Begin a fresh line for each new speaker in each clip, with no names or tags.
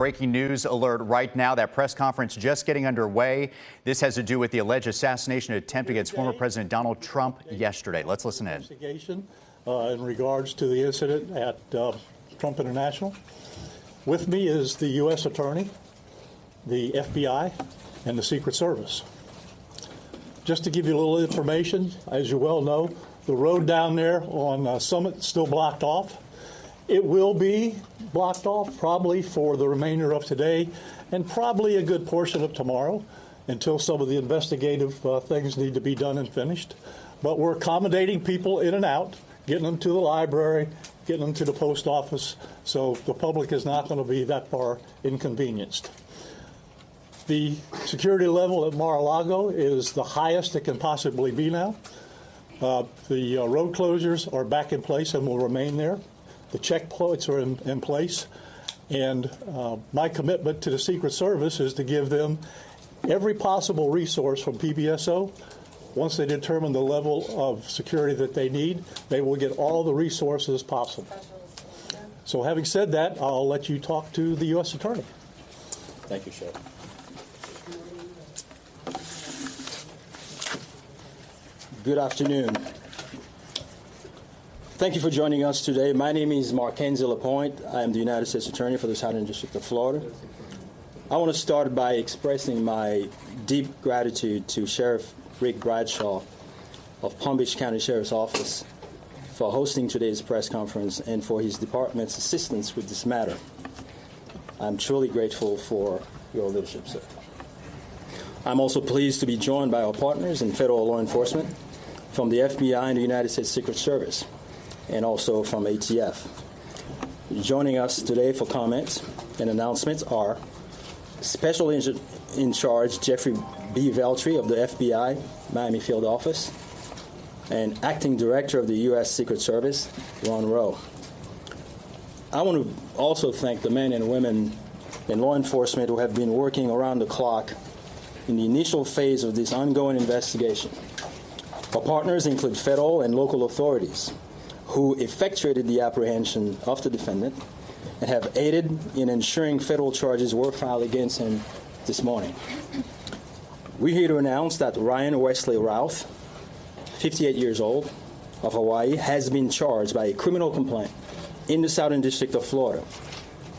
Breaking news alert right now. That press conference just getting underway. This has to do with the alleged assassination attempt against former President Donald Trump yesterday. Let's listen in.
Investigation in regards to the incident at Trump International. With me is the U.S. Attorney, the FBI, and the Secret Service. Just to give you a little information, as you well know, the road down there on Summit is still blocked off. It will be blocked off probably for the remainder of today and probably a good portion of tomorrow until some of the investigative things need to be done and finished. But we're accommodating people in and out, getting them to the library, getting them to the post office, so the public is not going to be that far inconvenienced. The security level at Mar-a-Lago is the highest it can possibly be now. The road closures are back in place and will remain there. The checkpoints are in place, and my commitment to the Secret Service is to give them every possible resource from PBSO. Once they determine the level of security that they need, they will get all the resources possible. So having said that, I'll let you talk to the U.S. Attorney.
Thank you, Sheriff. Good afternoon. Thank you for joining us today. My name is Mackenzie Lapointe. I am the United States Attorney for the Southern District of Florida. I want to start by expressing my deep gratitude to Sheriff Rick Bradshaw of Palm Beach County Sheriff's Office for hosting today's press conference and for his department's assistance with this matter. I'm truly grateful for your leadership, sir. I'm also pleased to be joined by our partners in federal law enforcement from the FBI and the United States Secret Service, and also from ATF. Joining us today for comments and announcements are Special Agent in Charge Jeffrey B. Veltri of the FBI Miami Field Office, and Acting Director of the U.S. Secret Service, Ron Rowe. I want to also thank the men and women in law enforcement who have been working around the clock in the initial phase of this ongoing investigation. Our partners include federal and local authorities who effectuated the apprehension of the defendant and have aided in ensuring federal charges were filed against him this morning. We're here to announce that Ryan Wesley Routh, 58 years old, of Hawaii, has been charged by a criminal complaint in the Southern District of Florida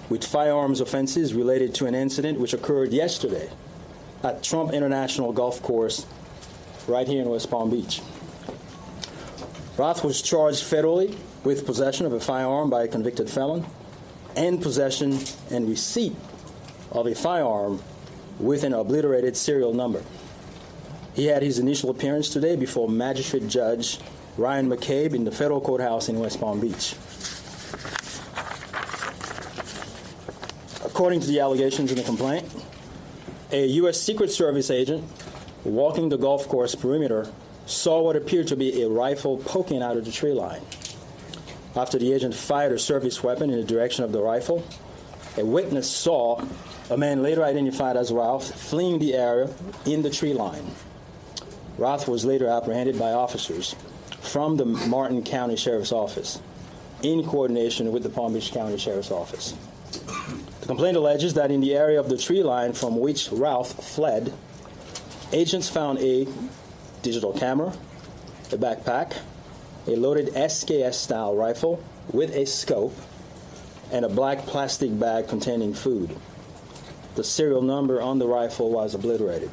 with firearms offenses related to an incident which occurred yesterday at Trump International Golf Course right here in West Palm Beach. Roth was charged federally with possession of a firearm by a convicted felon and possession and receipt of a firearm with an obliterated serial number. He had his initial appearance today before Magistrate Judge Ryan McCabe in the federal courthouse in West Palm Beach. According to the allegations in the complaint, a U.S. Secret Service agent walking the golf course perimeter saw what appeared to be a rifle poking out of the tree line. After the agent fired a service weapon in the direction of the rifle, a witness saw a man later identified as Ralph fleeing the area in the tree line. Ralph was later apprehended by officers from the Martin County Sheriff's Office in coordination with the Palm Beach County Sheriff's Office. The complaint alleges that in the area of the tree line from which Ralph fled, agents found a digital camera, a backpack, a loaded SKS-style rifle with a scope, and a black plastic bag containing food. The serial number on the rifle was obliterated.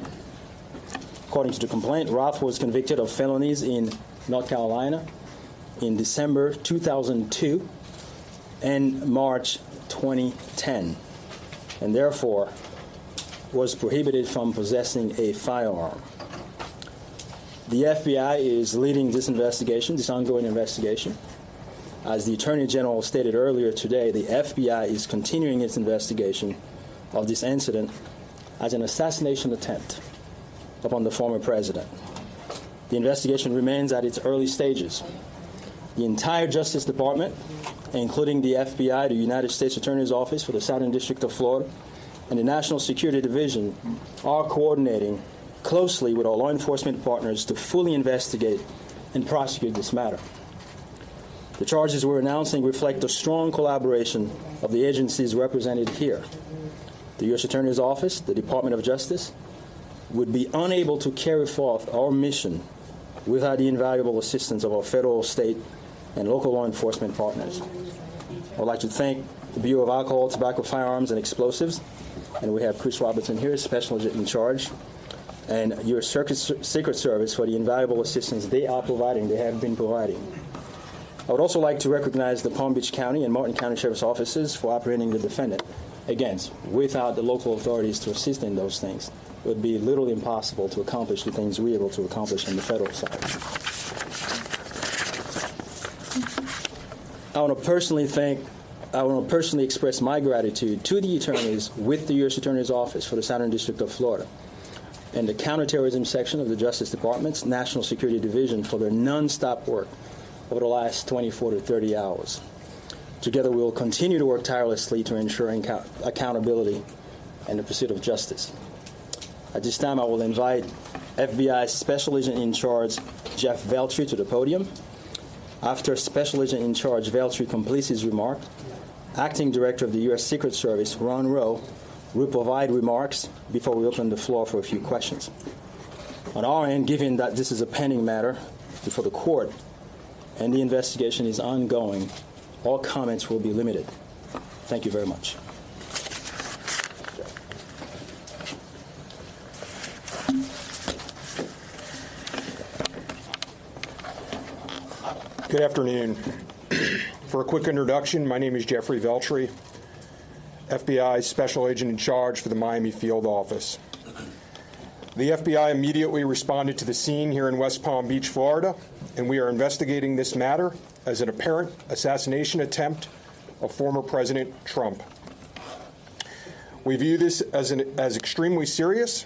According to the complaint, Roth was convicted of felonies in North Carolina in December 2002 and March 2010, and therefore was prohibited from possessing a firearm. The FBI is leading this investigation, this ongoing investigation. As the Attorney General stated earlier today, the FBI is continuing its investigation of this incident as an assassination attempt upon the former president. The investigation remains at its early stages. The entire Justice Department, including the FBI, the United States Attorney's Office for the Southern District of Florida, and the National Security Division are coordinating closely with our law enforcement partners to fully investigate and prosecute this matter. The charges we're announcing reflect the strong collaboration of the agencies represented here, the U.S. Attorney's Office, the Department of Justice, would be unable to carry forth our mission without the invaluable assistance of our federal, state, and local law enforcement partners. I would like to thank the Bureau of Alcohol, Tobacco, Firearms, and Explosives, and we have Chris Robertson here, Special Agent in Charge, and your Secret Service for the invaluable assistance they have been providing. I would also like to recognize the Palm Beach County and Martin County Sheriff's Offices for apprehending the defendant. Again, without the local authorities to assist in those things, it would be literally impossible to accomplish the things we're able to accomplish on the federal side. I want to personally express my gratitude to the attorneys with the U.S. Attorney's Office for the Southern District of Florida and the Counterterrorism Section of the Justice Department's National Security Division for their nonstop work over the last 24 to 30 hours. Together, we will continue to work tirelessly to ensure accountability and the pursuit of justice. At this time, I will invite FBI Special Agent in Charge Jeff Veltri to the podium. After Special Agent in Charge Veltri completes his remark, Acting Director of the U.S. Secret Service, Ron Rowe, will provide remarks before we open the floor for a few questions. On our end, given that this is a pending matter before the court and the investigation is ongoing, all comments will be limited. Thank you very much.
Good afternoon. For a quick introduction, my name is Jeffrey Veltri, FBI Special Agent in Charge for the Miami Field Office. The FBI immediately responded to the scene here in West Palm Beach, Florida, and we are investigating this matter as an apparent assassination attempt of former President Trump. We view this as extremely serious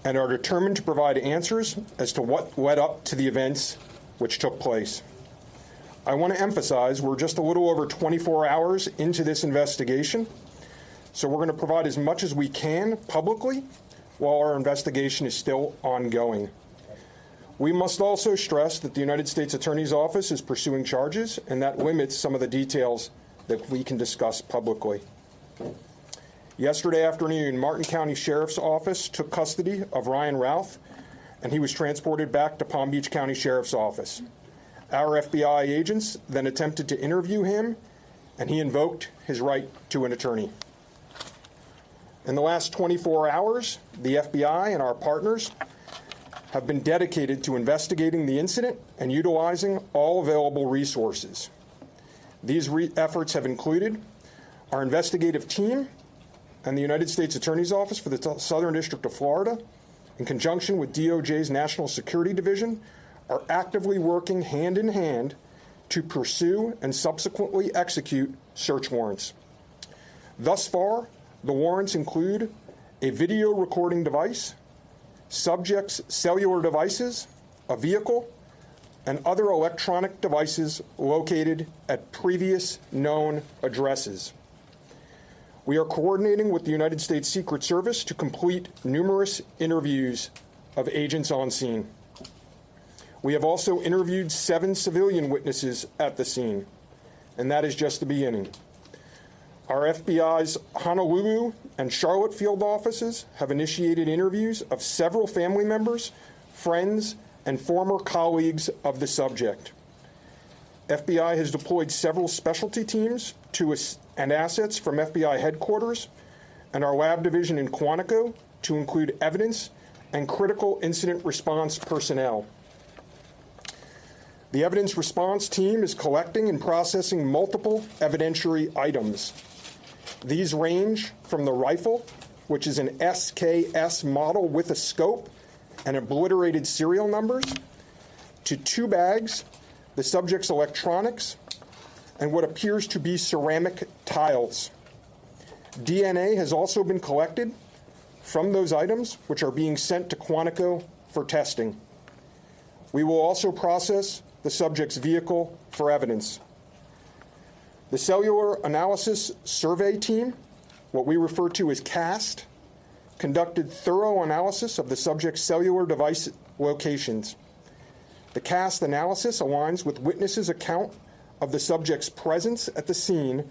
and are determined to provide answers as to what led up to the events which took place. I want to emphasize we're just a little over 24 hours into this investigation, so we're going to provide as much as we can publicly while our investigation is still ongoing. We must also stress that the United States Attorney's Office is pursuing charges, and that limits some of the details that we can discuss publicly. Yesterday afternoon, Martin County Sheriff's Office took custody of Ryan Routh, and he was transported back to Palm Beach County Sheriff's Office. Our FBI agents then attempted to interview him, and he invoked his right to an attorney. In the last 24 hours, the FBI and our partners have been dedicated to investigating the incident and utilizing all available resources. These efforts have included our investigative team and the United States Attorney's Office for the Southern District of Florida, in conjunction with DOJ's National Security Division, are actively working hand in hand to pursue and subsequently execute search warrants. Thus far, the warrants include a video recording device, subjects' cellular devices, a vehicle, and other electronic devices located at previous known addresses. We are coordinating with the United States Secret Service to complete numerous interviews of agents on scene. We have also interviewed 7 civilian witnesses at the scene, and that is just the beginning. Our FBI's Honolulu and Charlotte field offices have initiated interviews of several family members, friends, and former colleagues of the subject. FBI has deployed several specialty teams and assets from FBI headquarters and our lab division in Quantico to include evidence and critical incident response personnel. The evidence response team is collecting and processing multiple evidentiary items. These range from the rifle, which is an SKS model with a scope and obliterated serial numbers, to 2 bags, the subject's electronics, and what appears to be ceramic tiles. DNA has also been collected from those items, which are being sent to Quantico for testing. We will also process the subject's vehicle for evidence. The Cellular Analysis Survey Team, what we refer to as CAST, conducted thorough analysis of the subject's cellular device locations. The CAST analysis aligns with witnesses' account of the subject's presence at the scene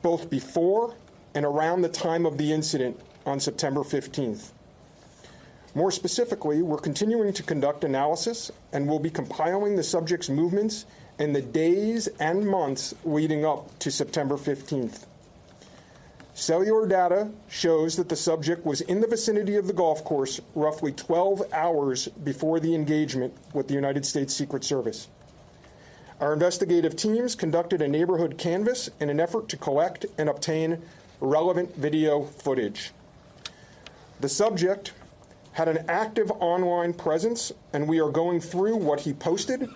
both before and around the time of the incident on September 15th. More specifically, we're continuing to conduct analysis and will be compiling the subject's movements in the days and months leading up to September 15th. Cellular data shows that the subject was in the vicinity of the golf course roughly 12 hours before the engagement with the United States Secret Service. Our investigative teams conducted a neighborhood canvass in an effort to collect and obtain relevant video footage. The subject had an active online presence, and we are going through what he posted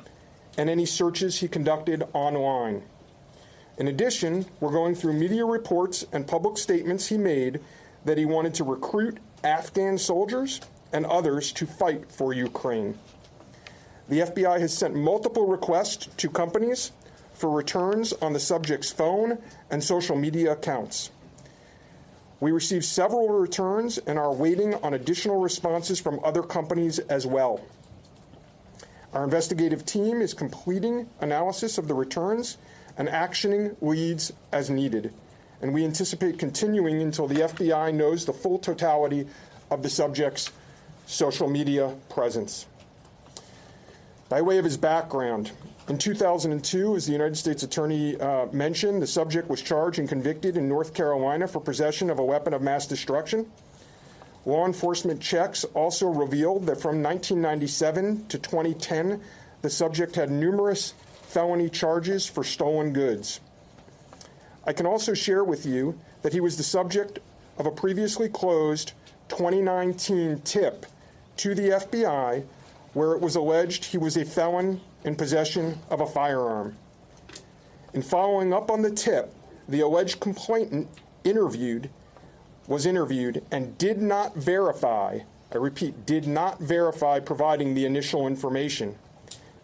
and any searches he conducted online. In addition, we're going through media reports and public statements he made that he wanted to recruit Afghan soldiers and others to fight for Ukraine. The FBI has sent multiple requests to companies for returns on the subject's phone and social media accounts. We received several returns and are waiting on additional responses from other companies as well. Our investigative team is completing analysis of the returns and actioning leads as needed, and we anticipate continuing until the FBI knows the full totality of the subject's social media presence. By way of his background, in 2002, as the United States Attorney mentioned, the subject was charged and convicted in North Carolina for possession of a weapon of mass destruction. Law enforcement checks also revealed that from 1997 to 2010, the subject had numerous felony charges for stolen goods. I can also share with you that he was the subject of a previously closed 2019 tip to the FBI where it was alleged he was a felon in possession of a firearm. In following up on the tip, the alleged complainant was interviewed and did not verify, I repeat, did not verify providing the initial information.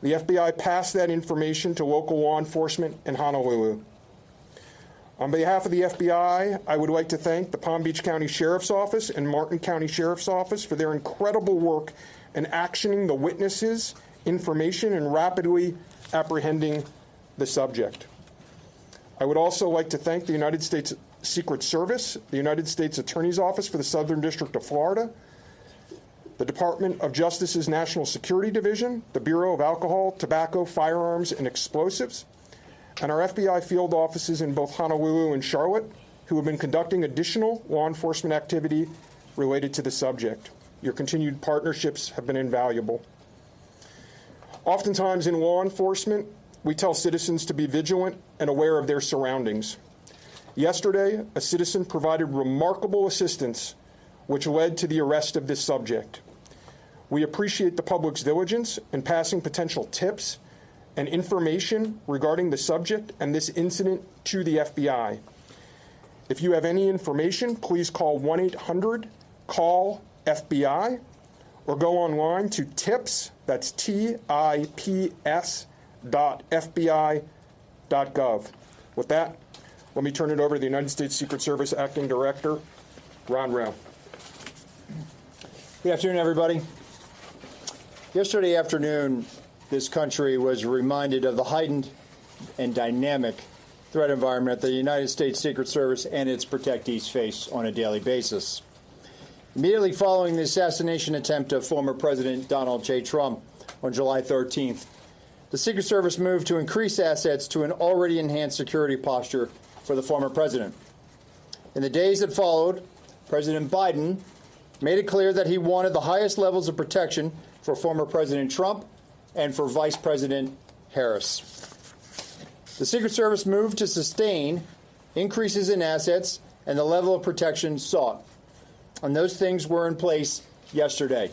The FBI passed that information to local law enforcement in Honolulu. On behalf of the FBI, I would like to thank the Palm Beach County Sheriff's Office and Martin County Sheriff's Office for their incredible work in actioning the witnesses' information and rapidly apprehending the subject. I would also like to thank the United States Secret Service, the United States Attorney's Office for the Southern District of Florida, the Department of Justice's National Security Division, the Bureau of Alcohol, Tobacco, Firearms, and Explosives, and our FBI field offices in both Honolulu and Charlotte, who have been conducting additional law enforcement activity related to the subject. Your continued partnerships have been invaluable. Oftentimes in law enforcement, we tell citizens to be vigilant and aware of their surroundings. Yesterday, a citizen provided remarkable assistance, which led to the arrest of this subject. We appreciate the public's diligence in passing potential tips and information regarding the subject and this incident to the FBI. If you have any information, please call 1-800-CALL-FBI or go online to tips, that's tips.fbi.gov. With that, let me turn it over to the United States Secret Service Acting Director, Ron Rowe.
Good afternoon, everybody. Yesterday afternoon, this country was reminded of the heightened and dynamic threat environment that the United States Secret Service and its protectees face on a daily basis. Immediately following the assassination attempt of former President Donald J. Trump on July 13th, the Secret Service moved to increase assets to an already enhanced security posture for the former president. In the days that followed, President Biden made it clear that he wanted the highest levels of protection for former President Trump and for Vice President Harris. The Secret Service moved to sustain increases in assets and the level of protection sought. And those things were in place yesterday.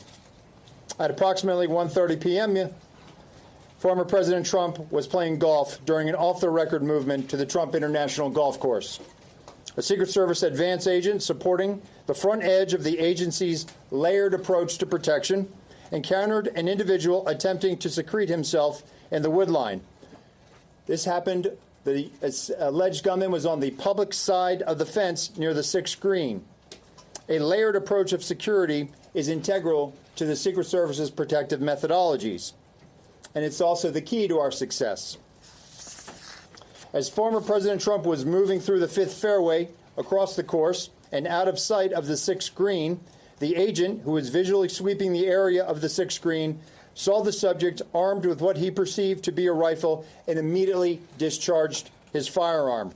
At approximately 1:30 p.m., former President Trump was playing golf during an off-the-record movement to the Trump International Golf Course. A Secret Service advance agent supporting the front edge of the agency's layered approach to protection encountered an individual attempting to secrete himself in the wood line. This happened, the alleged gunman was on the public side of the fence near the 6th green. A layered approach of security is integral to the Secret Service's protective methodologies, and it's also the key to our success. As former President Trump was moving through the 5th fairway
across the course and out of sight of the sixth green, the agent, who was visually sweeping the area of the sixth green, saw the subject armed with what he perceived to be a rifle and immediately discharged his firearm.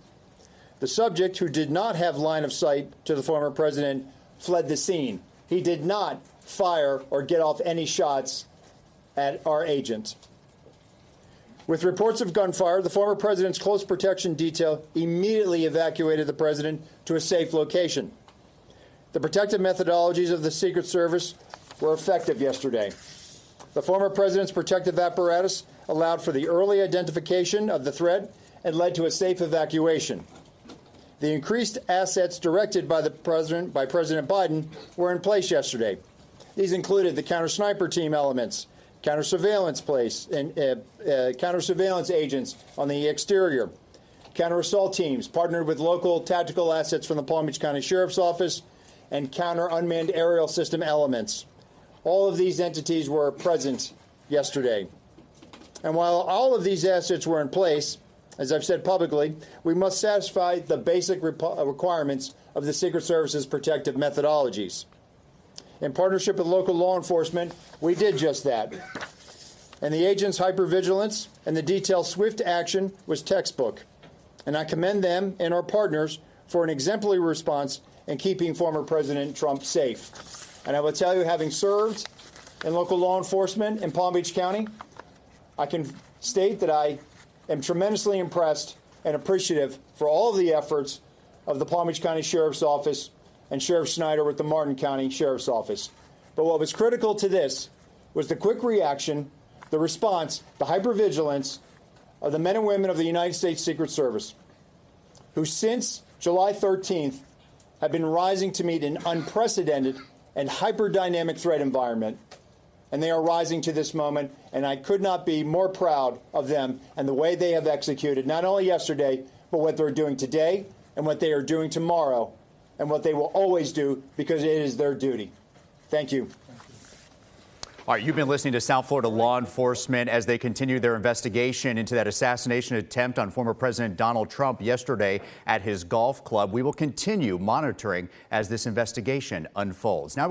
The subject, who did not have line of sight to the former president, fled the scene. He did not fire or get off any shots at our agent. With reports of gunfire, the former president's close protection detail immediately evacuated the president to a safe location. The protective methodologies of the Secret Service were effective yesterday. The former president's protective apparatus allowed for the early identification of the threat and led to a safe evacuation. The increased assets directed by President Biden were in place yesterday. These included the counter-sniper team elements, counter-surveillance agents on the exterior, counter-assault teams partnered with local tactical assets from the Palm Beach County Sheriff's Office, and counter-unmanned aerial system elements. All of these entities were present yesterday. And while all of these assets were in place, as I've said publicly, we must satisfy the basic requirements of the Secret Service's protective methodologies. In partnership with local law enforcement, we did just that. And the agents' hypervigilance and the detailed swift action was textbook. And I commend them and our partners for an exemplary response in keeping former President Trump safe. And I will tell you, having served in local law enforcement in Palm Beach County, I can state that I am tremendously impressed and appreciative for all of the efforts of the Palm Beach County Sheriff's Office and Sheriff Snyder with the Martin County Sheriff's Office. But what was critical to this was the quick reaction, the response, the hypervigilance of the men and women of the United States Secret Service, who since July 13th have been rising to meet an unprecedented and hyper-dynamic threat environment. And they are rising to this moment, and I could not be more proud of them and the way they have executed, not only yesterday, but what they're doing today and what they are doing tomorrow and what they will always do, because it is their duty. Thank you.
All right, you've been listening to South Florida law enforcement as they continue their investigation into that assassination attempt on former President Donald Trump yesterday at his golf club. We will continue monitoring as this investigation unfolds. Now